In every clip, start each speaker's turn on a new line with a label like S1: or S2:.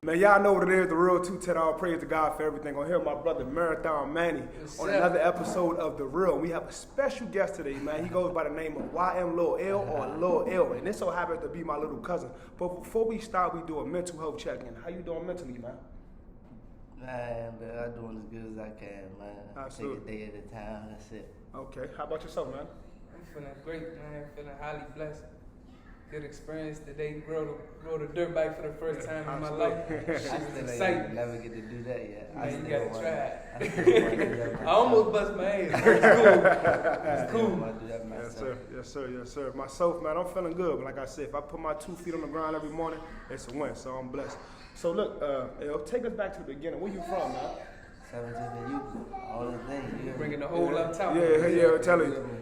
S1: Man, y'all know what it is, the real 210, all praise to God for everything. On here, my brother Marathon Manny on another episode of The Real. We have a special guest today, man. He goes by the name of YM Lil L or Lil L, and this so happens to be my little cousin. But before we start, we do a mental health check-in. How you doing mentally, man?
S2: Man, I'm doing as good as I can, man.
S1: Absolutely.
S2: Take a day at a time, that's it.
S1: Okay, how about yourself, man?
S3: I'm feeling great, man. Feeling highly blessed. Good experience today. Rode a dirt bike for the first time in my life.
S2: I still never get to do that yet.
S3: Man, you gotta try it. I almost bust my ass. It's cool.
S1: Yes, sir. Myself, man, I'm feeling good. But like I said, if I put my 2 feet on the ground every morning, it's a win. So I'm blessed. So look, take us back to the beginning. Where you from, man?
S2: 17 youth, all the things.
S3: You're bringing the whole up top.
S1: Yeah,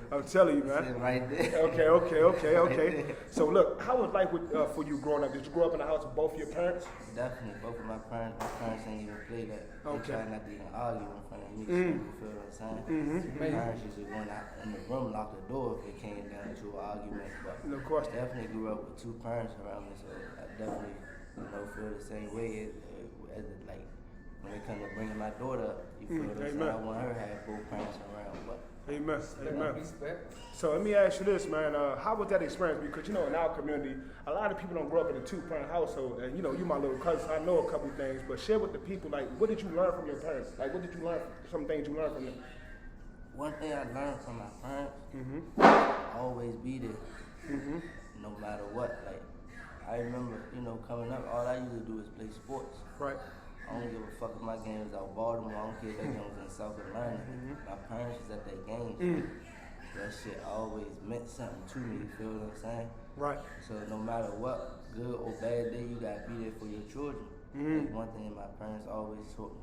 S1: I'm telling you, man.
S2: Sitting right there.
S1: Okay. So look, how was life for you growing up? Did you grow up in the house with both of your parents?
S2: Definitely, both of my parents. My parents ain't even play that. They try not to even argue in front of me. So you feel what I'm saying? My parents used to go out in the room, lock the door if it came down to an argument. But
S1: of course.
S2: Definitely grew up with 2 parents around me, so I definitely, feel the same way as like. When it comes to bringing my daughter up, you feel what I'm saying? I want her to have both parents around. But
S1: Amen. So let me ask you this, man. How was that experience? Because, in our community, a lot of people don't grow up in a 2-parent household. And, you my little cousin, I know a couple things. But share with the people, like, what did you learn from your parents? Like, what did you learn, some things you learned from them?
S2: One thing I learned from my parents, always be there, no matter what. Like, I remember, coming up, all I used to do is play sports.
S1: Right.
S2: I don't give a fuck if my game is out Baltimore. I don't care if that game was in South Carolina. My parents was at their games. That shit always meant something to me, you feel what I'm saying?
S1: Right.
S2: So no matter what, good or bad day, you gotta be there for your children. That's one thing my parents always taught me.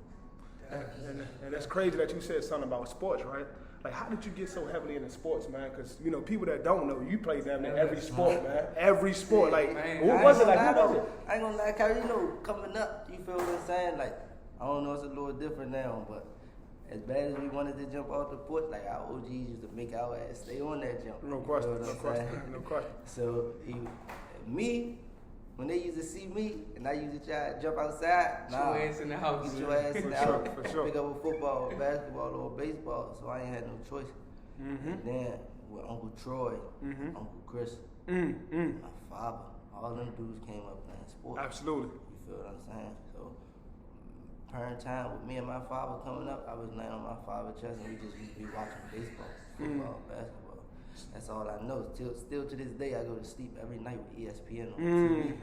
S1: And that's crazy that you said something about sports, right? Like, how did you get so heavily into sports, man? Because, people that don't know, you play damn near every sport, man. Every sport. Like, what was it like? How was it?
S2: I ain't gonna lie, Kyrie, coming up, you feel what I'm saying? Like, I don't know, it's a little different now, but as bad as we wanted to jump off the porch, like, our OGs used to make our ass stay on that jump.
S1: No question.
S2: So, when they used to see me, and I used to try to jump outside,
S3: Get your ass in the house.
S2: Get your ass in the house.
S1: For sure.
S2: Pick up a football, or basketball, or baseball, so I ain't had no choice. And then with Uncle Troy, Uncle Chris, my father, all them dudes came up playing sports.
S1: Absolutely.
S2: You feel what I'm saying? So, parent time with me and my father coming up, I was laying on my father's chest, and we just used to be watching baseball, football, basketball. That's all I know. Still to this day, I go to sleep every night with ESPN on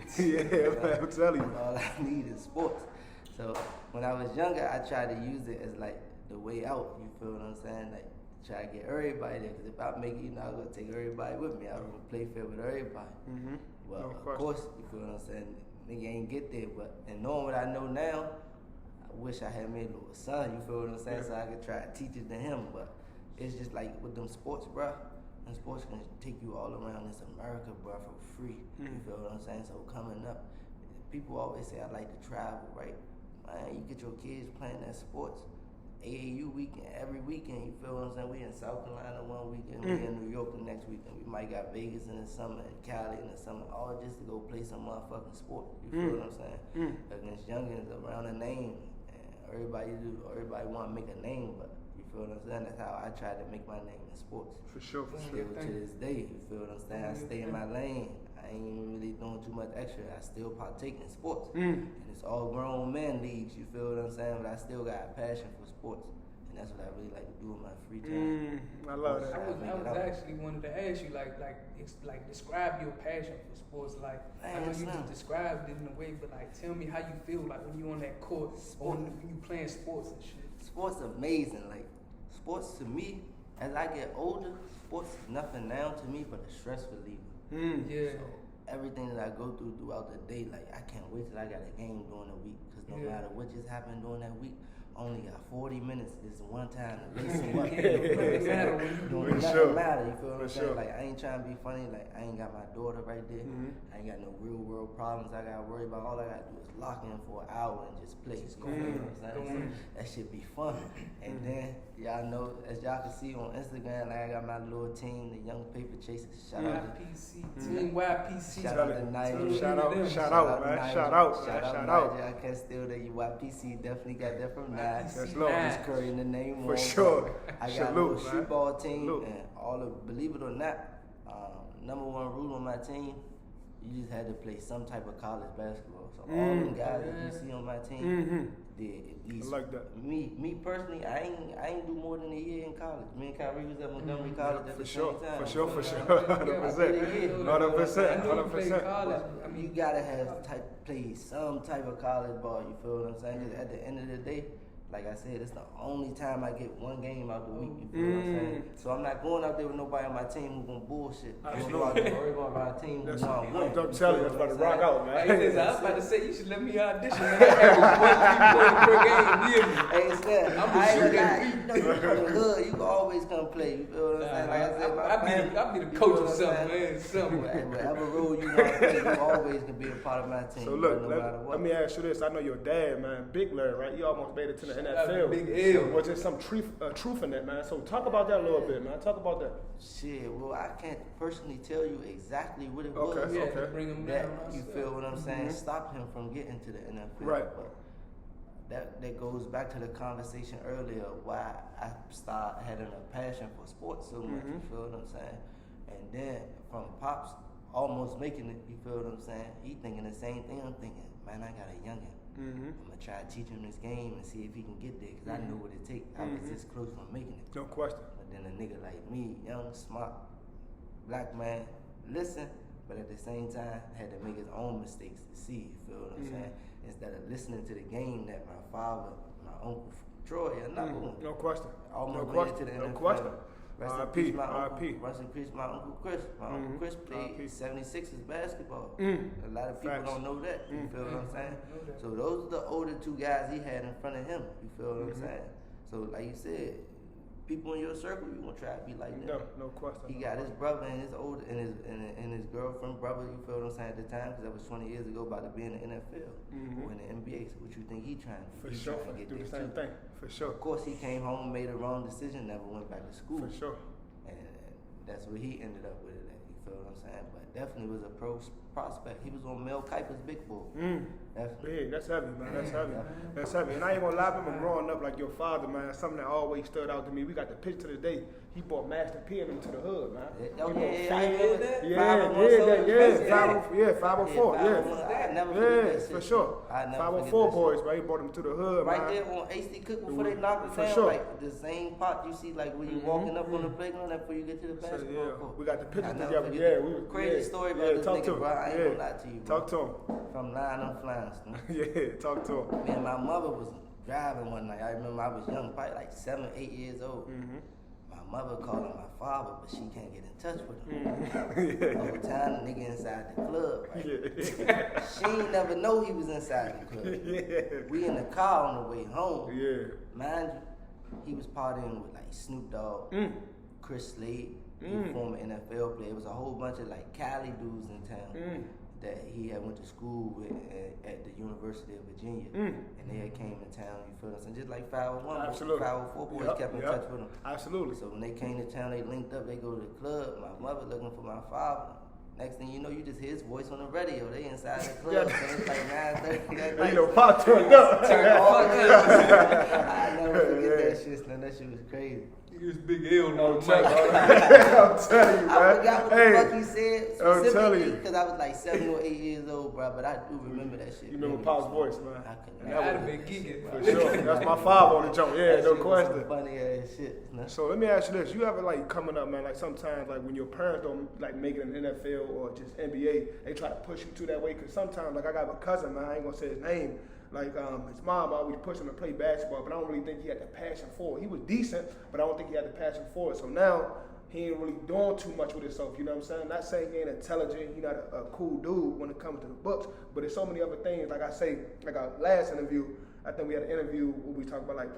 S2: TV.
S1: Yeah, I'm telling you.
S2: All I need is sports. So when I was younger, I tried to use it as like the way out. You feel what I'm saying? Like try to get everybody there. Because if I make it, I'm gonna take everybody with me. I'm gonna play fair with everybody. Well, of course, you feel what I'm saying? Nigga ain't get there, but and knowing what I know now, I wish I had made a little son. You feel what I'm saying? So I could try to teach it to him. But it's just like with them sports, bruh. And sports can take you all around this America, bro, for free. You feel what I'm saying? So coming up, people always say I like to travel, right? Man, you get your kids playing that sports. AAU weekend, every weekend, you feel what I'm saying? We in South Carolina one weekend, we in New York the next weekend. We might got Vegas in the summer and Cali in the summer, all just to go play some motherfucking sport. You feel what I'm saying? Against youngins around a name, and everybody want to make a name, but you feel what I'm saying? That's how I try to make my name in sports.
S1: For sure.
S2: Still to this day, you feel what I'm saying? I stay in my lane. I ain't really doing too much extra. I still partake in sports. And it's all grown men leagues, you feel what I'm saying? But I still got a passion for sports. And that's what I really like to do in my free time.
S1: I love that.
S3: I was actually wanted to ask you, like describe your passion for sports. Like, I know you just described it in a way, but like, tell me how you feel like when you on that court, or when you playing sports and shit.
S2: Sports amazing. Like, sports to me, as I get older, sports is nothing now to me but a stress reliever.
S3: Yeah.
S2: So everything that I go through throughout the day, like, I can't wait till I got a game during the week, because no matter what just happened during that week, only got 40 minutes this one time to race them up. It matter when you doing it. Nothing matter, you feel what I'm saying? Like, I ain't trying to be funny, like, I ain't got my daughter right there. I ain't got no real world problems I gotta worry about. All I gotta do is lock in for an hour and just play. You know what I'm saying? So that should be fun. And then y'all know, as y'all can see on Instagram, like I got my little team, the Young Paper Chasers. Shout out to
S3: YPC, Team YPC.
S2: Shout out to Nigel.
S1: Shout out, man. Shout out.
S2: I can't steal that. YPC definitely got that from Nigel.
S1: That's Lord.
S2: Just currying the name
S1: For
S2: on,
S1: sure.
S2: I got
S1: Salute,
S2: a little
S1: man.
S2: street ball team,
S1: Salute.
S2: and all of, believe it or not, number one rule on my team, you just had to play some type of college basketball. So all them guys that you see on my team,
S1: I like that.
S2: Me personally, I ain't do more than a year in college. Me and Kyrie was at Montgomery College at the same time.
S1: For sure. 100%.
S2: I mean, you gotta have play some type of college ball. You feel what I'm saying? 'Cause at the end of the day, like I said, it's the only time I get one game out the week. You feel what I'm saying? So I'm not going out there with nobody on my team who gonna bullshit. I'm going out there with my team who gonna win.
S1: I'm telling you, that's about to rock out, man.
S3: Hey, listen, I was about to say you should let me audition. Man. I average 1 3 points per game. You hear me?
S2: Hey, Stan,
S3: I'm
S2: I ain't
S3: shooting.
S2: gonna lie. You know you from the hood, you can always come play. You feel what I'm saying? Like I said,
S3: I'll be the coach or something, man. Something.
S2: Whatever role you want to play, you always can be a part of my team.
S1: So look,
S2: no matter what.
S1: let me ask you this. I know your dad, man, Big Larry, right? He almost made it to the NFL.
S3: Big L.
S1: Was there some truth in that, man? So talk about that a little bit, man. Talk about that.
S2: Shit, well, I can't personally tell you exactly what it was.
S3: Yeah,
S1: Okay.
S3: bring him
S2: That
S3: down.
S2: you feel what I'm saying? Stop him from getting to the NFL.
S1: Right.
S2: But that goes back to the conversation earlier why I started having a passion for sports so much. You feel what I'm saying? And then from Pops almost making it, you feel what I'm saying? He thinking the same thing I'm thinking. Man, I got a youngin'. I'm gonna try to teach him this game and see if he can get there, cause I know what it takes. I was this close from making it.
S1: No question.
S2: But then a nigga like me, young, smart, black man, listen, but at the same time had to make his own mistakes to see. You feel what I'm saying? Instead of listening to the game that my father, my uncle Troy, another one.
S1: No question.
S2: Almost made it to the NFL.
S1: No question.
S2: Rest in
S1: R.I.P.
S2: peace, my uncle.
S1: R.I.P.
S2: Rest in peace, my uncle Chris. My uncle Chris played
S1: R.I.P.
S2: 76ers basketball.
S1: Mm.
S2: A lot of people
S1: Facts.
S2: don't know that. You feel what I'm saying? So those are the older two guys he had in front of him. You feel what I'm saying? So like you said, people in your circle, you gonna try to be like them.
S1: No question.
S2: He got his brother and his older and his girlfriend brother. You feel what I'm saying at the time? Because that was 20 years ago, about to be in the NFL or in the NBA. So what you think he trying to do?
S1: For sure.
S2: Trying to get
S1: Do the
S2: there
S1: same
S2: too.
S1: thing. For sure.
S2: Of course, he came home, made a wrong decision, never went back to school.
S1: For sure.
S2: And that's where he ended up with it at. You feel what I'm saying? But definitely was a prospect. He was on Mel Kiper's Big Bull. Definitely.
S1: Big, that's heavy, man. That's heavy. That's heavy. And I ain't gonna lie, I remember growing up like your father, man. Something that always stood out to me. We got the picture today. He brought Master P and them to the hood, man. Yeah, 504,
S2: I never forget that shit.
S1: for sure.
S2: I never
S1: 504 boys, man. He brought them to the hood,
S2: right
S1: man.
S2: there on HD Cook before they knocked it
S1: For
S2: down,
S1: sure.
S2: like the same pot you see, like when you walking up on the playground, that before you get to the basketball court.
S1: We got the pictures
S2: I never
S1: together.
S2: forget
S1: Yeah,
S2: the
S1: we
S2: crazy story about this
S1: talk
S2: nigga,
S1: to him.
S2: bro. I ain't gonna lie to you, bro.
S1: Talk to him.
S2: From lying on flying,
S1: Yeah, talk to him.
S2: man, my mother was driving one night. I remember I was young, probably like 7, 8 years old. My mother calling my father, but she can't get in touch with him. The whole time, the nigga inside the club, right? She ain't never know he was inside the club. We in the car on the way home. Mind you, he was partying with like Snoop Dogg, Chris Slade, former NFL player. It was a whole bunch of like Cali dudes in town that he had went to school with at the University of Virginia. And they had came to town, you feel us? And just like 501,
S1: Absolutely.
S2: 504 boys kept in touch with him.
S1: Absolutely.
S2: So when they came to town, they linked up, they go to the club. My mother looking for my father. Next thing you know, you just hear his voice on the radio. They inside the club. And it's like 9:30 that night.
S1: You know, Pop turned up.
S2: I never forget that shit, man. That shit was crazy.
S3: He was Big L on the mic.
S1: I'm telling you, man.
S2: I forgot what the fuck he said
S1: I'm telling you.
S2: because I was like 7 or 8 years old, bro. But I do remember that shit.
S1: You remember Pop's voice, man.
S2: I could
S3: I'd have been geeking.
S1: For sure. That's my father on the jump. Yeah,
S2: That
S1: no
S2: shit was some
S1: question.
S2: funny ass shit. Man.
S1: So let me ask you this: you ever like coming up, man? Like sometimes, like when your parents don't like make it in the NFL or just NBA, they try to push you to that way. Cause sometimes, like I got a cousin, man. I ain't gonna say his name. Like his mom always pushed him to play basketball, but I don't really think he had the passion for it. He was decent, but I don't think he had the passion for it. So now he ain't really doing too much with himself. You know what I'm saying? Not saying he ain't intelligent. He not a cool dude when it comes to the books, but there's so many other things. Like I say, like our last interview, I think we had an interview where we talked about like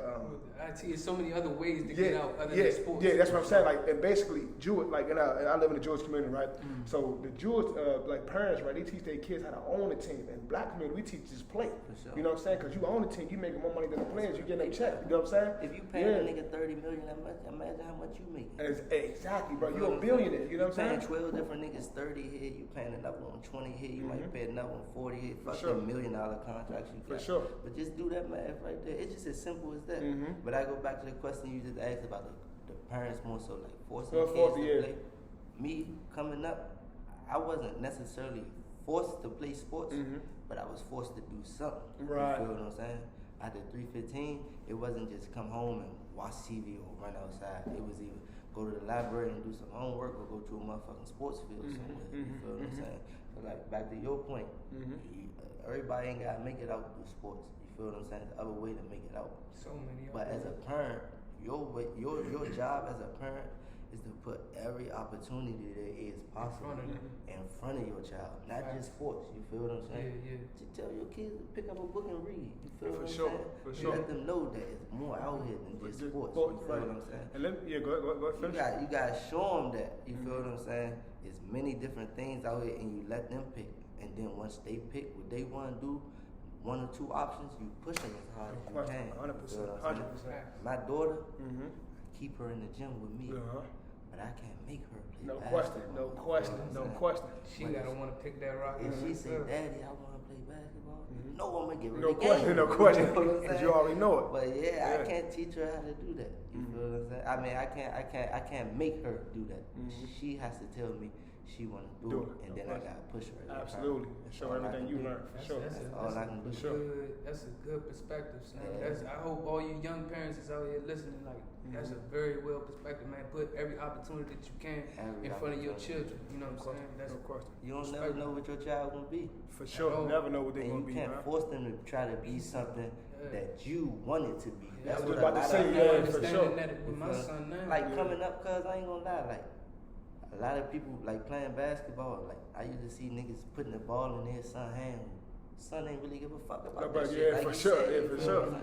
S3: IT is so many other ways to get out other than sports.
S1: Yeah, that's what I'm saying. Like, and basically, Jewish, like, and I live in the Jewish community, right? So the Jewish, like, parents, right, they teach their kids how to own a team. In black community, we teach just play.
S2: Sure.
S1: You know what I'm saying? Because you own a team, you making more money than the players, you getting a check. You know what I'm saying?
S2: If you pay a nigga $30 million, imagine how much you making.
S1: Exactly, bro. You're a billionaire. You know what I'm saying?
S2: Paying 12 different niggas 30 here, you paying another one 20 here, you might pay another one 40 here. Fuck $1 million contracts you got.
S1: For sure.
S2: But just do that math right there. It's just as simple as that. But I go back to the question you just asked about the parents more so like forcing kids to play. Me coming up, I wasn't necessarily forced to play sports, but I was forced to do something.
S1: Right.
S2: You feel what I'm saying? After 3:15, it wasn't just come home and watch TV or run outside. It was either go to the library and do some homework or go to a motherfucking sports field somewhere. You feel what I'm saying? So like back to your point, everybody ain't gotta make it out through sports. You feel what I'm saying? The other way to make it out.
S3: So many.
S2: But as a parent, your job as a parent is to put every opportunity there is possible in front of your child, not just sports. You feel what I'm saying?
S3: Yeah.
S2: To tell your kids to pick up a book and read. You feel what I'm saying?
S1: For sure.
S2: Let them know that it's more out here than just sports. You feel what I'm saying?
S1: And go finish.
S2: You gotta show them that. You feel what I'm saying? It's many different things out here, and you let them pick. And then once they pick what they want to do, one or two options, you push them as hard as you can.
S1: 100%. 100%.
S2: My daughter, I keep her in the gym with me, but I can't make her play basketball.
S1: No question.
S3: She gotta want to pick that rock.
S2: If she say, "Daddy, I want to play basketball," no, I'm gonna give her
S1: No
S2: the
S1: question,
S2: game.
S1: no question.
S2: You know what I'm
S1: Because
S2: saying?
S1: you already know it.
S2: But I can't teach her how to do that. You feel what I'm saying? I mean, I can't make her do that. She has to tell me she want to do it, and then I gotta push her.
S1: Absolutely. Show everything you learn. For sure.
S2: That's all I can do.
S3: That's a good perspective, son. I hope all you young parents is out here listening. Like, that's a very well perspective, man. Put every opportunity that you can in front of your children. You know what I'm saying? That's
S1: no question.
S2: You don't never know what your child gonna be.
S1: For sure. Never know what they're gonna be.
S2: You can't force them to try to be something that you want it to be.
S1: That's
S2: what
S1: what I'm about to say. Yeah, for sure.
S3: That with my son now.
S2: Like coming up, cause I ain't gonna lie, like a lot of people like playing basketball. Like I used to see niggas putting the ball in their son's hand. Son ain't really give a fuck about that shit. Like
S1: for sure.
S2: Said,
S1: for sure.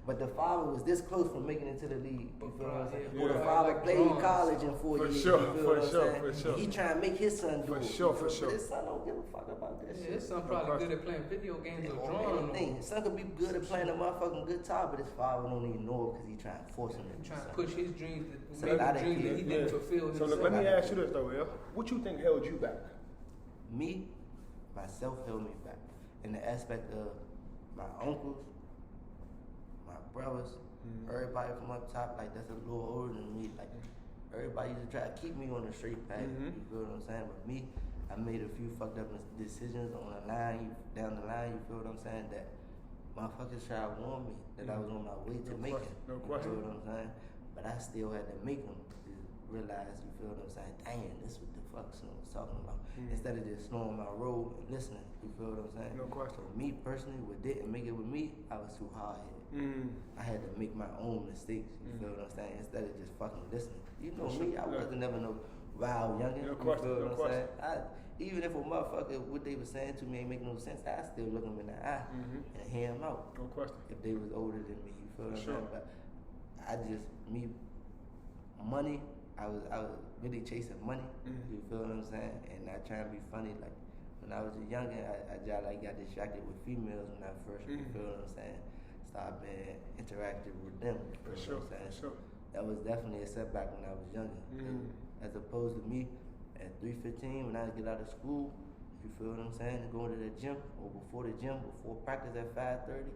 S2: But the father was this close from making it to the league. You feel what I'm saying?
S1: Yeah.
S2: Or the father played college in 4 years.
S1: Sure,
S2: you feel
S1: for
S2: what I'm
S1: sure,
S2: saying?
S1: for sure.
S2: He trying to make his son do
S1: For
S2: it.
S1: sure.
S2: But his son don't give a fuck about that shit.
S3: His son probably good at playing video games or drawing.
S2: Anything. His son could be good at playing a motherfucking guitar, but his father don't even know it because he trying to force him to do
S3: Trying to
S2: something.
S3: push his dreams,
S2: So
S3: maybe
S2: a lot of
S3: dreams that he
S2: kids-
S3: didn't fulfill
S1: So
S3: himself.
S1: let me ask you this though, El. What you think held you back?
S2: Me, myself held me back. In the aspect of my uncles, my brothers, everybody from up top, like that's a little older than me. Like everybody used to try to keep me on the straight path. You feel what I'm saying? But me, I made a few fucked up decisions on the line, down the line. You feel what I'm saying? That motherfuckers tried to warn me that I was on my way to making.
S1: No
S2: You
S1: question.
S2: feel what I'm saying? But I still had to make them realize. You feel what I'm saying? Dang, this what the fuck son was talking about. Instead of just knowing my role and listening. You feel what I'm saying?
S1: No question.
S2: For me personally, what didn't make it with me, I was too hard-headed. I had to make my own mistakes. You feel what I'm saying? Instead of just fucking listening. You know me, I wasn't never no wild youngin'.
S1: No
S2: You
S1: question,
S2: feel
S1: no
S2: what I'm saying? Even if a motherfucker, what they were saying to me ain't make no sense, I still look them in the eye and hear them out.
S1: No question.
S2: If they was older than me, you feel what I'm
S1: Sure.
S2: saying? But money, I was really chasing money. You feel what I'm saying? And not trying to be funny. Like when I was a youngin', I just like got distracted with females when I first. You feel what I'm saying? Started being interactive with them. You
S1: For
S2: feel
S1: sure.
S2: what I'm saying?
S1: For sure.
S2: That was definitely a setback when I was younger. As opposed to me at 3:15 when I get out of school, you feel what I'm saying? And going to the gym or before the gym, before practice at 5:30,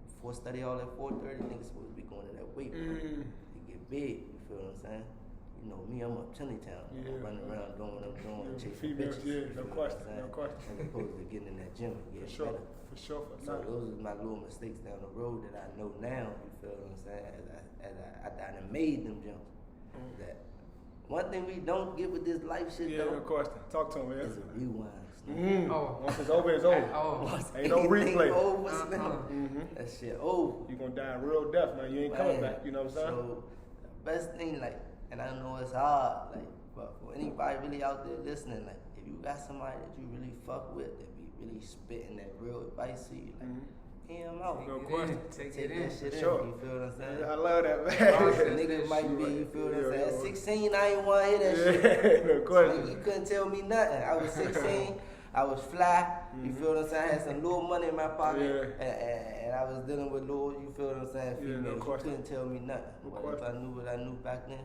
S2: before study all at 4:30, niggas supposed to be going to that weight room to get big. You feel what I'm saying? You know me, I'm up Chilly Town. I'm running around doing what I'm doing, chasing
S1: females,
S2: bitches.
S1: no
S2: you feel
S1: question,
S2: what I'm
S1: no question.
S2: saying? As opposed to getting in that gym and getting better.
S1: For sure.
S2: So those are my little mistakes down the road that I know now. You feel what I'm saying? As I done made them jumps. That one thing we don't get with this life shit
S1: Yeah,
S2: though
S1: no question. Talk to him, man.
S2: is a rewind.
S1: Once it's over, it's over. Ain't no replay.
S2: That shit over.
S1: You gonna die real death, man. You ain't coming back. You know what I'm saying?
S2: So the best thing, like, and I know it's hard, like, but for anybody really out there listening, like, if you got somebody that you really fuck with, that be really spitting that real advice to you, like, him out.
S1: No question.
S3: Take
S2: Take
S3: it in.
S2: that shit in.
S1: Sure.
S2: You feel what I'm saying?
S1: I love that, man.
S2: Nigga might be, you feel what I'm saying?
S1: Yeah.
S2: At 16, I ain't want to hear that shit.
S1: No question.
S2: You couldn't tell me nothing. I was 16. I was fly. You feel what I'm saying? I had some little money in my pocket, and I was dealing with little. You feel what I'm saying?
S1: Yeah, no
S2: Females. You
S1: question.
S2: couldn't tell me nothing.
S1: No
S2: But
S1: question.
S2: if I knew what I knew back then,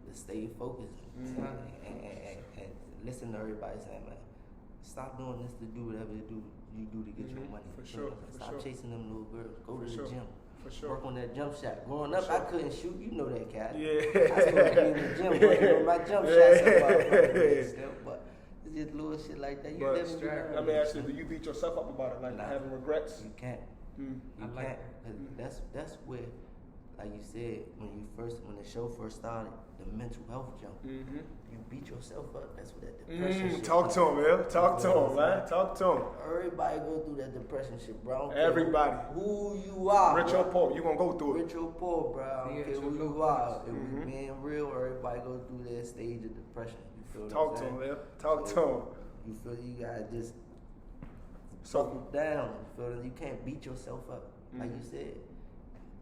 S2: to stay focused and listen to everybody saying, man, stop doing this to do whatever you do to get your money.
S1: For
S2: You
S1: sure,
S2: know what I'm saying?
S1: for
S2: Stop
S1: sure.
S2: chasing them little girls. Go
S1: For
S2: to
S1: sure.
S2: the gym.
S1: For sure.
S2: Work on that jump shot. Growing up,
S1: For sure.
S2: I couldn't shoot. You know that, cat.
S1: Yeah.
S2: I was supposed to be in the gym working on my jump shots. But it's just little shit like that. You
S1: But,
S2: never learn.
S1: I mean, actually, do you beat yourself up about it? Like
S2: Nah.
S1: having regrets?
S2: You can't.
S1: Mm.
S2: You
S3: I like
S2: can't. 'Cause that's where, like you said, when the show first started, the mental health jump.
S1: Mm-hmm.
S2: You beat yourself up. That's what that depression shit.
S1: Talk to him, man. Talk to him, man. Talk to him.
S2: Everybody go through that depression shit, bro. I don't care
S1: Everybody.
S2: Who you are.
S1: Rich
S2: bro.
S1: or poor, you gonna go through it.
S2: Rich or poor, bro. I don't
S3: Yeah,
S2: care
S3: it's
S2: who
S3: your
S2: you
S3: low
S2: are.
S3: points.
S2: If we being real, everybody go through that stage of depression. You feel what
S1: Talk
S2: I'm
S1: to
S2: saying?
S1: him, man. Talk to him.
S2: You feel you gotta just
S1: So,
S2: buckle down. You feel that you can't beat yourself up. Like you said,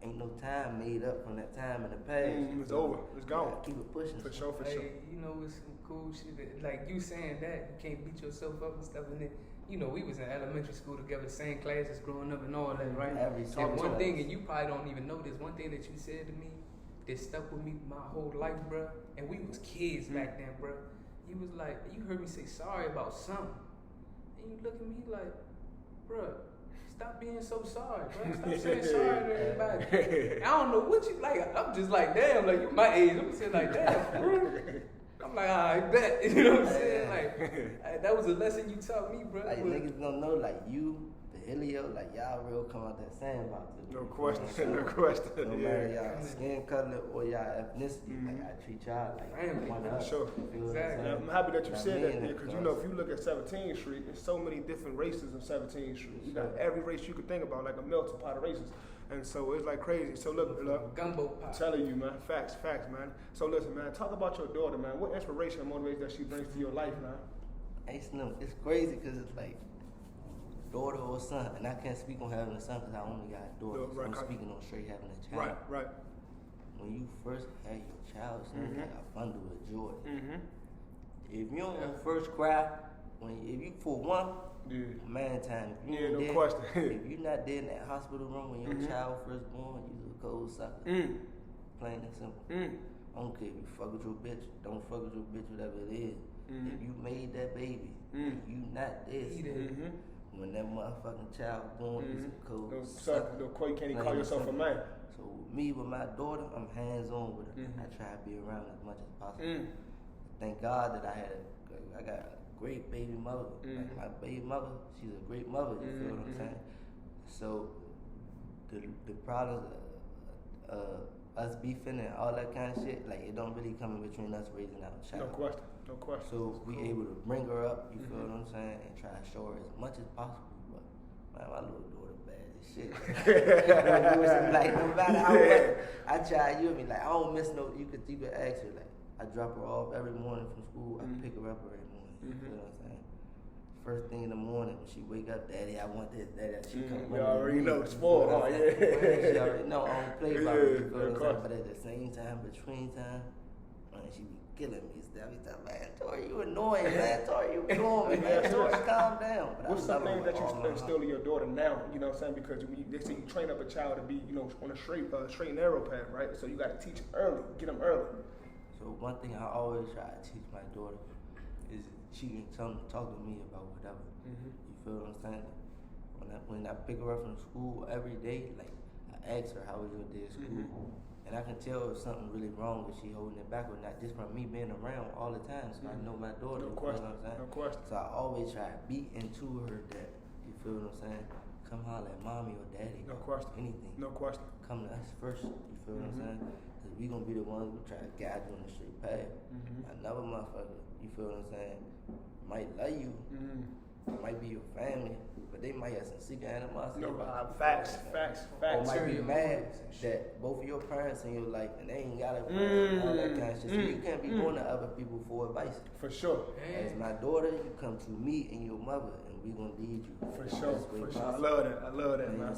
S2: ain't no time made up from that time in the past.
S1: it's over. It's
S2: You
S1: gone.
S2: gotta keep it pushing.
S1: For sure, for sure.
S3: Hey, you know, it's some cool shit. Like you saying that, you can't beat yourself up and stuff. And then, you know, we was in elementary school together, same classes growing up and all that, right?
S2: Every
S3: And
S2: single
S3: one
S2: class.
S3: thing, and you probably don't even know this, one thing that you said to me that stuck with me my whole life, bruh, and we was kids back then, bruh. You was like, you heard me say sorry about something. And you look at me like, bruh, stop being so sorry, bro. Stop saying sorry to everybody. I don't know what you like. I'm just like, damn, like you my age. I'm saying like, damn, bro. I'm like, I bet. You know what I'm saying? Like, that was a lesson you taught me, bro.
S2: Like niggas don't know, like you, the Helio, like y'all real come out that sandbox.
S1: No question. No question.
S2: No matter y'all skin color or y'all ethnicity, like I treat y'all like
S3: Family,
S2: one
S3: for
S2: of us.
S1: sure.
S2: You feel what I'm
S3: Exactly.
S2: saying?
S1: I'm happy that you
S2: Like
S1: said
S2: me
S1: that,
S2: and
S1: because you know, if you look at 17th Street, there's so many different races on 17th Street. You got every race you could think about, like a melting pot of races. And so it's like crazy. So look,
S3: Gumbo
S1: I'm
S3: pop.
S1: telling you, man, facts, man. So listen, man, talk about your daughter, man. What inspiration and motivation that she brings to your life, man?
S2: Hey, Slim, it's crazy because it's like daughter or son, and I can't speak on having a son because I only got a daughter. So I'm speaking on straight having a child.
S1: Right.
S2: When you first had your child, it's like a bundle of joy.
S1: Mm-hmm.
S2: If you don't first cry, if you for one, man time. If you
S1: Yeah,
S2: ain't
S1: no
S2: there,
S1: question.
S2: if you're not there in that hospital room when your child first born, you a cold sucker. Plain and simple. I don't care if you fuck with your bitch, don't fuck with your bitch, whatever it is. If you made that baby, if you not there, when that motherfucking child born, you a cold sucker.
S1: You can't even
S2: Plain
S1: call
S2: and
S1: yourself a
S2: simple.
S1: man.
S2: So me with my daughter, I'm hands on with her. I try to be around as much as possible. Thank God that I got a great baby mother. Like my baby mother, she's a great mother. You feel what I'm saying? So the problems, us beefing and all that kind of shit, like it don't really come in between us raising our child.
S1: No question.
S2: So we able to bring her up. You feel what I'm saying, and try to show her as much as possible. But man, my little daughter bad as shit. Like no matter how much I try, you'll be like, I don't miss no. You could ask her like, I drop her off every morning from school. I pick her up every morning. You feel what I'm saying? First thing in the morning when she wake up, Daddy, I want this, Daddy. She come
S1: You already know, spoiled, huh?
S2: Yeah. She already know I don't play about it. You feel what I'm
S1: of
S2: saying?
S1: course.
S2: But at the same time, between time, man, she be killing me. Every time, man, Tori, you annoying, man. Tori, you blowing me, man. Tori, calm down. But
S1: What's
S2: I
S1: some
S2: love
S1: things
S2: her
S1: that
S2: with all my
S1: you instill
S2: heart.
S1: in your daughter now? You know what I'm saying? Because they say you train up a child to be, on a straight and narrow path, right? So you got to teach them early, get them early.
S2: So one thing I always try to teach my daughter is she can talk to me about whatever. You feel what I'm saying? When I pick her up from school every day, like I ask her, how was your day at school? And I can tell if something really wrong if she holding it back or not, just from me being around all the time. So I know my daughter.
S1: No
S2: You
S1: question.
S2: feel what I'm saying?
S1: No question.
S2: So I always try to beat into her that, you feel what I'm saying? Come holler at mommy or daddy.
S1: No question.
S2: Anything.
S1: No question.
S2: Come to us first. You feel what I'm saying? Because we gonna be the ones who try to guide you on the straight path. Another motherfucker, you feel what I'm saying, might love you, might be your family, but they might have some secret animosity.
S1: No, facts.
S2: Or might be mad that both of your parents in your life and they ain't got a plan, all that kind of shit. So you can't be going to other people for advice.
S1: For sure.
S2: As my daughter, you come to me and your mother, and we gonna lead you.
S1: For sure. I love that, man.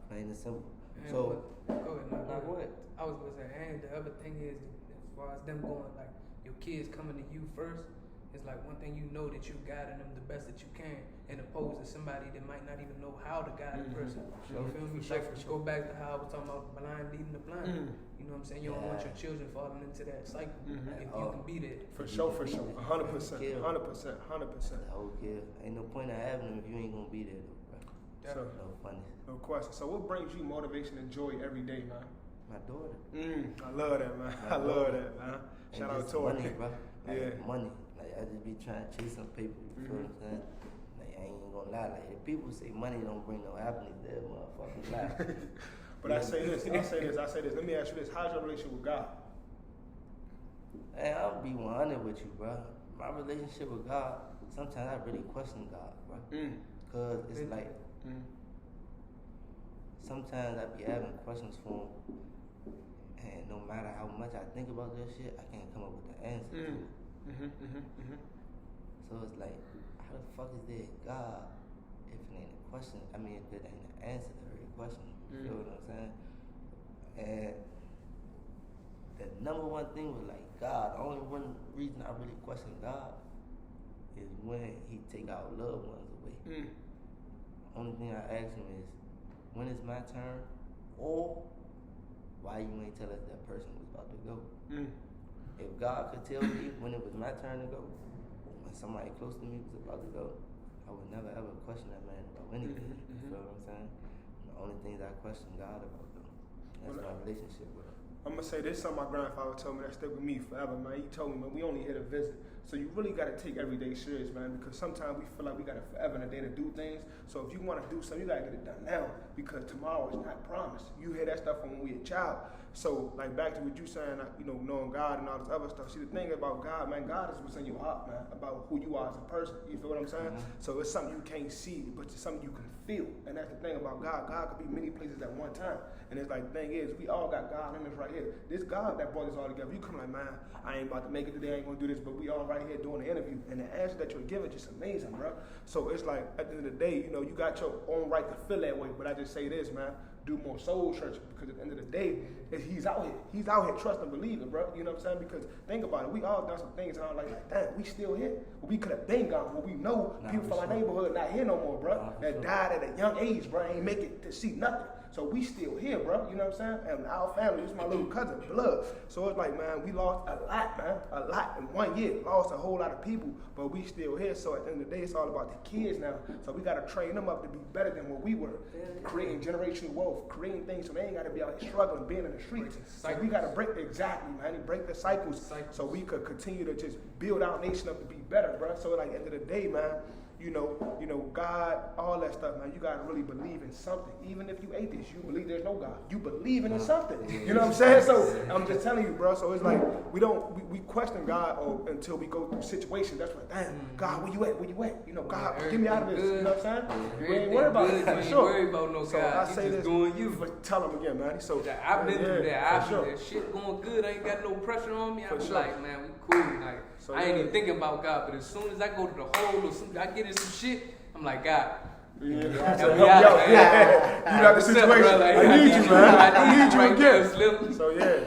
S2: Plain and simple.
S3: And
S2: So,
S3: go ahead. No,
S2: go ahead.
S3: I was gonna say, and the other thing is, as far as them going, like your kids coming to you first, it's like one thing you know that you guiding them the best that you can, and opposed to somebody that might not even know how to guide a person. You feel me? Like, go back to how I was talking about blind leading the blind. You know what I'm saying? You don't want your children falling into that cycle if you can be there.
S1: For sure. 100%.
S2: The whole kid. Ain't no point in having them if you ain't gonna be there, though, bro.
S1: So,
S2: No funny.
S1: no question. So what brings you motivation and joy every day, man?
S2: My daughter.
S1: I love that, man. Shout out to her.
S2: Money, bro.
S1: Yeah.
S2: Money. Like, I just be trying to chase some paper, you feel what I'm saying? Like, I ain't gonna lie. Like, if people say money don't bring no happiness, they're motherfucking lie.
S1: But I say this. Let me ask you this. How's your relationship with God?
S2: Hey, I'll be 100 with you, bro. My relationship with God, sometimes I really question God, bro. Because it's like, sometimes I be having questions for him, and no matter how much I think about that shit, I can't come up with the answer to it. So it's like, how the fuck is there God if it ain't a question? I mean, if it ain't an answer to every question. You feel what I'm saying? And the number one thing was like God. The only one reason I really question God is when He take our loved ones away. Only thing I ask Him is, when is my turn, or why you ain't tell us that person was about to go? If God could tell me when it was my turn to go, when somebody close to me was about to go, I would never ever question that man about anything. You feel what I'm saying? The only things I question God about, though, that's my relationship with Him.
S1: I'm gonna say this, something my grandfather told me that stuck with me forever, man. He told me, man, we only here to visit. So you really gotta take every day serious, man, because sometimes we feel like we got forever and a day to do things. So if you wanna do something, you gotta get it done now, because tomorrow is not promised. You hear that stuff from when we a child. So like back to what you saying, you know, knowing God and all this other stuff. See, the thing about God, man, God is what's in your heart, man, about who you are as a person. You feel what I'm saying? So it's something you can't see, but it's something you can feel. And that's the thing about God. God could be many places at one time. And it's like, the thing is, we all got God in us right here. This God that brought us all together. You come like, man, I ain't about to make it today, I ain't gonna do this, but we all right here doing the interview. And the answer that you're giving is just amazing, bro. So it's like, at the end of the day, you know, you got your own right to feel that way. But I just say this, man, do more soul searching, because at the end of the day, He's out here. He's out here trusting and believing, bro. You know what I'm saying? Because think about it, we all done some things and I'm like, damn, we still here. We could have been gone, but we know people from our neighborhood not here no more, bro. That died at a young age, bro. Ain't make it to see nothing. So we still here, bro. You know what I'm saying? And our family, this is my little cousin, blood. So it's like, man, we lost a lot, man. A lot in 1 year. Lost a whole lot of people, but we still here. So at the end of the day, it's all about the kids now. So we got to train them up to be better than what we were. Creating generational wealth, creating things so they ain't got to be out here struggling, being in the streets. So we got to break, exactly, man. Break the cycles so we could continue to just build our nation up to be better, bro. So like at the end of the day, man, you know, God, all that stuff, man, you gotta really believe in something. Even if you atheist, you believe there's no God. You believing in something. You know what I'm saying? So I'm just telling you, bro. So it's like we question God until we go through situations. That's like, damn, God, where you at? Where you at? You know, God, get me out of this. You know what I'm saying? We ain't worried about it. For sure.
S3: Worried about no God.
S1: So I say this,
S3: doing you.
S1: But tell him again, man. So
S3: I've been through that. I've been there. Shit going good. I ain't got no pressure on me. I be like, man, we cool. Like, so I ain't even thinking about God. But as soon as I go to the hole or something, I get in some shit. I'm like, God.
S1: You know the situation. I need you, man. I need you again. So yeah,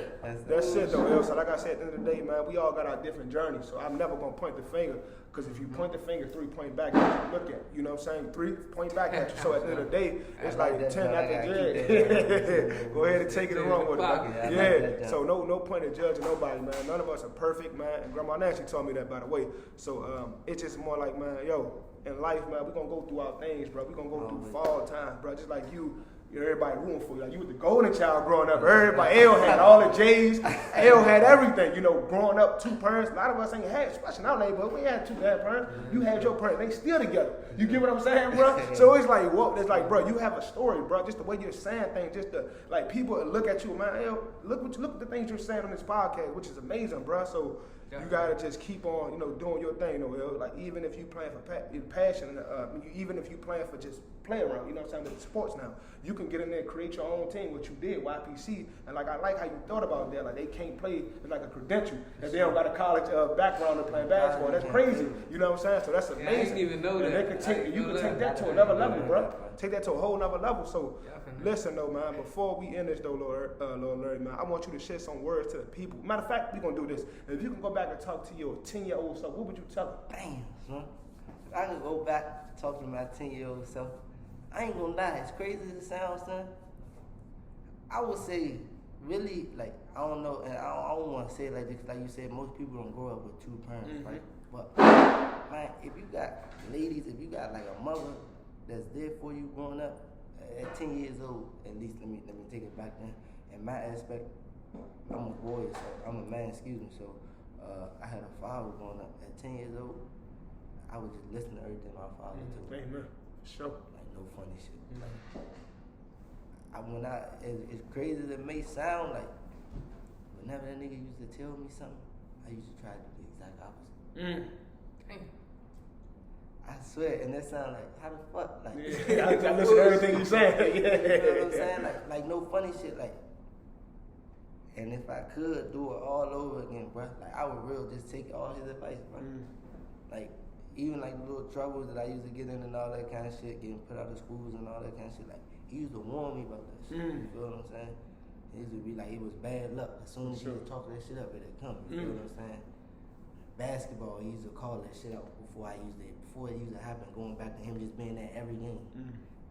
S1: that's it though. So like I said, at the end of the day, man, we all got our different journeys. So I'm never gonna point the finger, because if you point the finger, 3 point back at you. Look at you know what I'm saying? 3 point back at you. So at the end of the day, it's like 10 after judge. Go ahead and take it wrong with it. Yeah. So no point in judging nobody, man. None of us are perfect, man. And Grandma Nancy told me that, by the way. So it's just more like, man, yo. In life, man, we're gonna go through our things, bro. We're gonna go through fall time, bro. Just like you everybody rooting for you. Like you was the golden child growing up. Everybody, L had all the J's. L had everything, you know, growing up, 2 parents. A lot of us ain't had, especially in our neighborhood, we had 2 bad parents. You had your parents, they still together. You get what I'm saying, bro? So it's like, what? It's like, bro, you have a story, bro. Just the way you're saying things, just the, like people look at you, man, L, look at the things you're saying on this podcast, which is amazing, bro. So You gotta just keep on, doing your thing, like even if you playing for passion, even if you playing for just play around, you know what I'm saying, with sports now, you can get in there and create your own team, what you did, YPC, and like I like how you thought about that, like they can't play, it's like a credential, and they don't got a college background to play basketball, that's crazy, you know what I'm saying, so that's amazing.
S3: I didn't even know that.
S1: You can take that to another level, bro, take that to a whole nother level, so listen though, man, before we end this though, Lord Larry, man, I want you to share some words to the people. Matter of fact, we're going to do this. If you can go back and talk to your 10-year-old self, what would you tell him?
S2: Damn, son. If I could go back to talk to my 10-year-old self, I ain't gonna lie, as crazy as it sounds, son, I would say, really, like, I don't know, and I don't want to say it like this, like you said, most people don't grow up with two parents, right? But, man, if you got ladies, if you got, like, a mother that's there for you growing up, at 10 years old, at least, let me take it back then, in my aspect, I'm a boy, so I'm a man, so I had a father growing up. At 10 years old, I would just listen to everything my father told me.
S1: Amen. Sure.
S2: Like, no funny shit. Like, as crazy as it may sound, like, whenever that nigga used to tell me something, I used to try to do the exact opposite. I swear, and that sound like, how the fuck? Like,
S1: yeah, I listen to everything you say.
S2: You know what I'm saying? Like no funny shit, like. And if I could do it all over again, bro, like I would real just take all his advice, bro. Like even like the little troubles that I used to get in and all that kind of shit, getting put out of schools and all that kind of shit. Like he used to warn me about that shit. You feel what I'm saying? He used to be like, it was bad luck. As soon as you talk that shit up, it'd come. You feel what I'm saying? Basketball, he used to call that shit out before it used to happen. Going back to him just being there every game.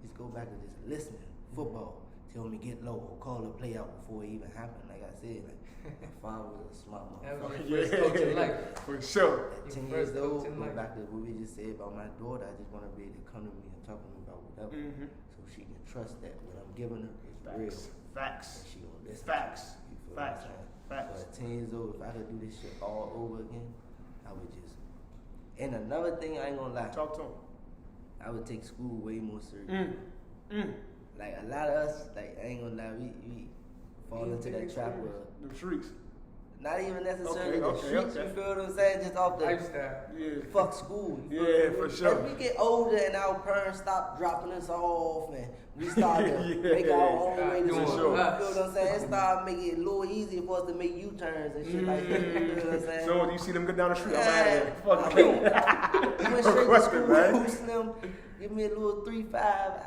S2: Just go back to just listening. Football. Tell me get low or call a play out before it even happened. Like I said, like my father was a smart motherfucker.
S3: That was your first coach in life.
S1: For sure.
S2: At 10 years old, go back to what we just said about my daughter. I just want to be able to come to me and talk to me about whatever, so she can trust that what I'm giving her is real.
S1: Facts.
S2: And she gonna listen.
S1: Facts.
S2: You feel
S1: Facts.
S2: what I'm saying?
S1: Facts.
S2: So at 10 years old, if I could do this shit all over again, I would just. And another thing, I ain't gonna lie.
S1: Talk to him.
S2: I would take school way more serious. Like a lot of us, like I ain't gonna lie, we fall into that trap of
S1: the streets.
S2: Not even necessarily the
S1: Okay.
S2: streets. You feel what I'm saying? Just off the
S3: lifestyle.
S2: Fuck school.
S1: For sure.
S2: As we get older and our parents stop dropping us off and we start to make our own way to school.
S1: Sure.
S2: You feel what I'm saying? It start making it a little easier for us to make U-turns and shit like that. You feel what I'm saying?
S1: So when you see them go down the street, I'm out of here. Fuck you.
S2: Went straight to school, Slim. Give me a little 3.5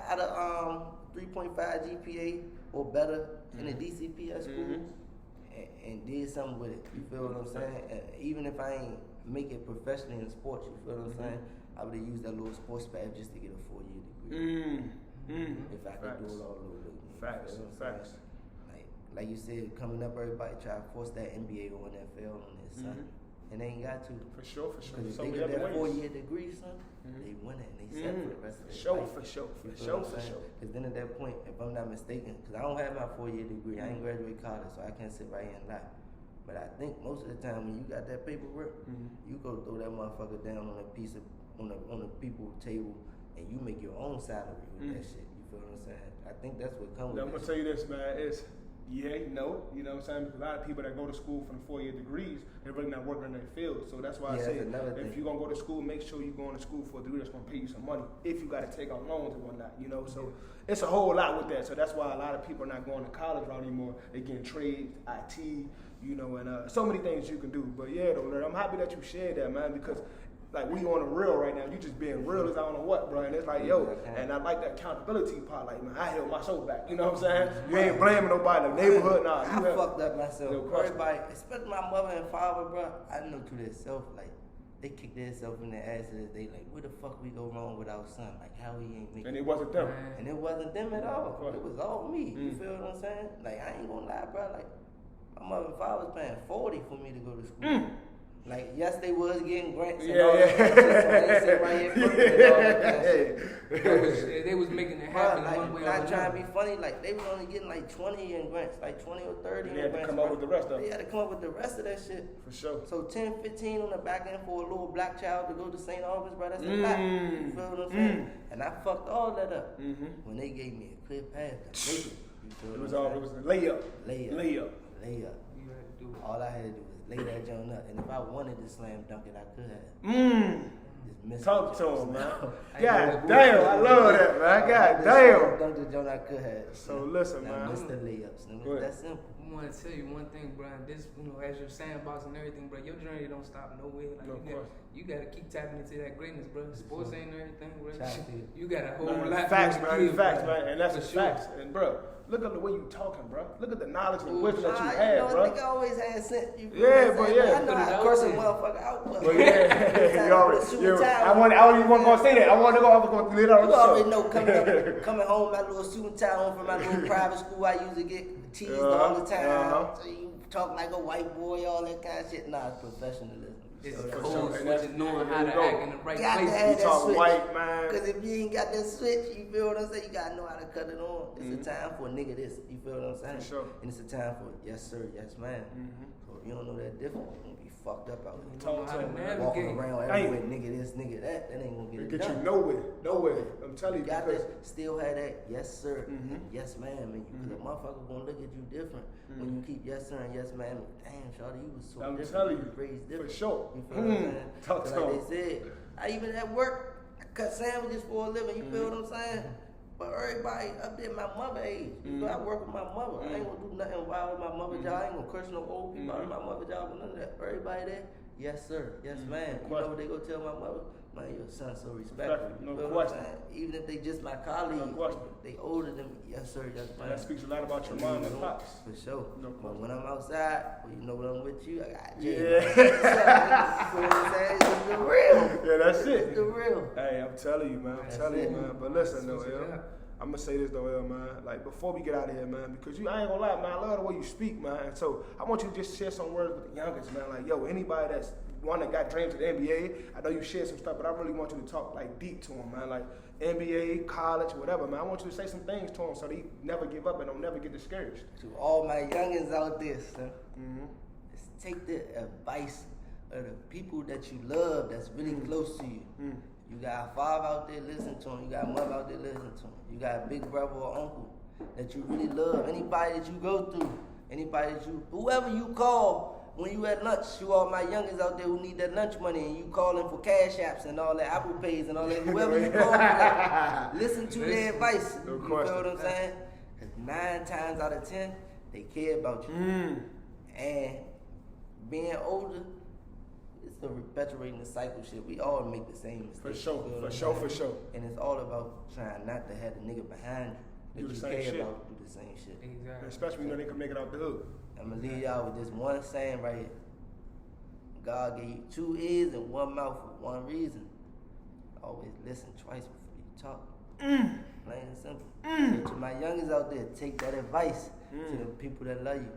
S2: out of 3.5 GPA or better in the DCP at school, and did something with it. You feel what I'm saying? And even if I ain't make it professionally in sports, you feel what I'm saying? I would have used that little sports path just to get a 4-year degree. If I could do it all over again.
S1: Facts.
S2: Like you said, coming up, everybody try to force that NBA or NFL on their son. And they ain't got to.
S1: For sure.
S2: Because if they get that 4-year degree, son, they win it and they set for the rest of their life.
S1: For sure.
S2: Because then at that point, if I'm not mistaken, because I don't have my 4-year degree, I ain't graduate college, so I can't sit right here and lie. But I think most of the time when you got that paperwork, you go throw that motherfucker down on a piece of on a people's table, and you make your own salary with that shit. You feel what I'm saying? I think that's what comes with it.
S1: I'm gonna tell you this, man. It's no, you know what I'm saying? Because a lot of people that go to school for the 4-year degrees, they're really not working in their field. So that's why I say, if you're going to go to school, make sure you're going to school for a degree that's going to pay you some money if you got to take out loans and whatnot, you know? So it's a whole lot with that. So that's why a lot of people are not going to college route anymore. They're getting trades, IT, you know, and so many things you can do. But yeah, though, Larry, I'm happy that you shared that, man, because like we on the real right now. You just being real as I don't know what, bro. And it's like, yo, and I like that accountability part. Like, man, I held myself back. You know what I'm saying? You ain't blaming nobody. The neighborhood, nah.
S2: I fucked up myself. Everybody, especially my mother and father, bro. I know to themselves, like, they kicked themselves in the ass to this day. Like, where the fuck we go wrong with our son? Like, how he ain't making.
S1: And it wasn't them.
S2: And it wasn't them at all. It was all me. You feel what I'm saying? Like, I ain't gonna lie, bro. Like, my mother and father was paying $40 for me to go to school. Like, yes, they was getting grants and all that kind of shit, so I ain't sit right here and all that kind of shit.
S3: They was making it happen one way or another.
S2: Not trying to be funny, like, they was only getting like 20 in grants, like 20 or 30 in grants.
S1: They had to come up with the rest of it.
S2: They had to come up with the rest of that shit.
S1: For sure.
S2: So 10, 15 on the back end for a little black child to go to St. Albans, bro, that's a lot. You feel what I'm saying? And I fucked all that up. When they gave me a clear path, it was
S1: a layup.
S3: do it.
S2: All I had to do was lay that joint up, and if I wanted to slam dunk it, I could have.
S1: Talk to him, man. God damn, I love that, man. God damn.
S2: Dunk the joint I could have.
S1: So listen, man.
S2: Missed the layups. It's that simple.
S3: I want to tell you one thing, Brian. This, as your sandbox and everything, bro, your journey don't stop nowhere. Like, you gotta keep tapping into that greatness, bro. Sports ain't everything, bro. You got a whole lot.
S1: Facts, man. Facts, man. And that's facts. And bro, look at the way you talking, bro. Look at the knowledge and wisdom that you have, bro.
S2: I think I always had sense.
S1: Yeah, but yeah.
S2: I know how to curse a motherfucker out, but
S1: yeah, you already. I wasn't gonna say that. I wanted to go. I was gonna leave it on the show.
S2: You already know coming home, my little suit and tie on from my little private school. I used to get teased all the time. So you talk like a white boy, all that kind of shit. Nah, it's professionalism.
S3: It's code switching, knowing how to act in the right
S1: You
S3: place.
S1: talk white, man.
S2: Because if you ain't got that switch, you feel what I'm saying? You gotta know how to cut it on. It's a time for a nigga this. You feel what I'm saying?
S1: For sure.
S2: And it's a time for yes sir, yes ma'am. So if you don't know that difference, you're gonna be fucked up out here.
S3: Talk to him,
S2: walking around everywhere, nigga this, nigga that. That ain't gonna get it done.
S1: You nowhere. I'm telling you.
S2: You got to still have that yes sir, and yes ma'am, and because a motherfucker gonna look at you different when you keep yes sir and yes ma'am. Damn, shawty, you was so
S1: I'm
S2: different.
S1: telling you,
S2: raised different.
S1: for sure.
S2: You feel what I'm saying?
S1: Talk to
S2: like
S1: him.
S2: they said, I even at work, I cut sandwiches for a living. You feel what I'm saying? But everybody up there my mother age. You know, I work with my mother. I ain't gonna do nothing wild with my mother job. I ain't gonna curse no old people out of my mother job or none of that. Everybody there, yes sir, yes ma'am. You know what they go tell my mother? Man, your son's so respectful.
S1: No question.
S2: Even if they just my colleagues, they older than me. Yes sir, yes ma'am.
S1: That speaks a lot about your mom and pops.
S2: For sure. But when I'm outside, well, you know when I'm with you, I got you.
S1: Yeah.
S2: You know what I'm saying? It's the real.
S1: Yeah, that's it.
S2: It's the real.
S1: Hey, I'm telling you, man. I'm telling you, man. But listen, though, I'm gonna say this though, man. Like before we get out of here, man, because I ain't gonna lie, man. I love the way you speak, man. And so I want you to just share some words with the youngest, man. Like, yo, anybody that's one that got dreams of the NBA, I know you shared some stuff, but I really want you to talk like deep to them, man. Like NBA, college, whatever, man. I want you to say some things to them so they never give up and don't never get discouraged.
S2: To all my youngins out there, son, just take the advice of the people that you love that's really close to you. You got a father out there, listen to him. You got a mother out there, listen to him. You got a big brother or uncle that you really love. Anybody that you go through, anybody that whoever you call when you at lunch, you all my youngins out there who need that lunch money and you calling for cash apps and all that, Apple Pays and all that, whoever you call for that, listen to their advice.
S1: No
S2: you
S1: question.
S2: feel what I'm saying? Because 9 times out of 10, they care about you. And being older, it's the perpetuating the cycle shit. We all make the same mistakes.
S1: For sure.
S2: And it's all about trying not to have the nigga behind you that you care about do the same shit.
S3: Exactly.
S1: Especially when you know they can make it out the hood.
S2: I'm gonna leave y'all with this one saying right here. God gave you 2 ears and 1 mouth for one reason. Always listen twice before you talk. Plain and simple. So to my youngins out there, take that advice to the people that love you.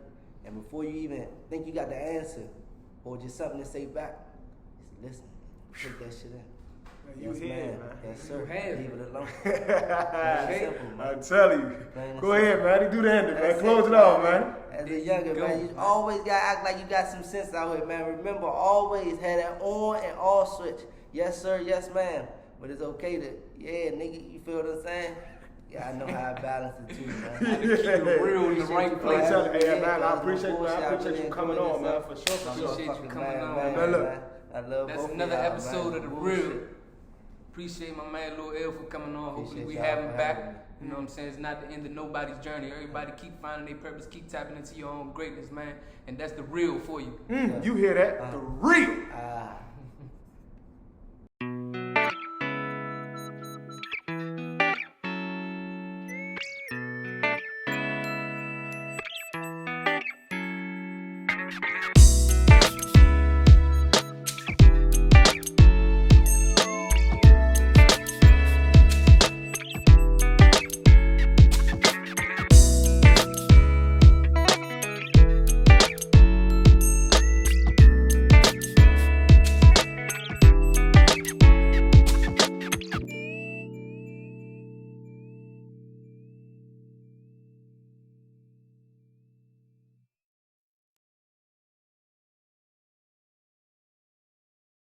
S2: And before you even think you got the answer or just something to say back, just listen. Take that shit in.
S1: You
S2: yes,
S1: here,
S2: man. Yes, sir. Leave it alone. Simple, man.
S1: I'm telling you. Go ahead, man. Do the ending, man. Close it off, man.
S2: As a younger man, you always gotta act like you got some sense out here, man. Remember, always have that on and off switch. Yes, sir. Yes, ma'am. But it's okay to, yeah, nigga. You feel what I'm saying? Yeah, I know how I balance it too, man.
S3: How to keep it real in the right place.
S1: Hey, man, I appreciate you coming on, man. For sure.
S3: Appreciate you coming on,
S1: man.
S2: I love
S3: that's
S2: both
S3: another
S2: of y'all,
S3: episode
S2: man.
S3: of The Real. Appreciate my man Lil L for coming on. Hopefully we have him back. You know what I'm saying? It's not the end of nobody's journey. Everybody keep finding their purpose, keep tapping into your own greatness, man. And that's the real for you.
S1: You hear that? The real.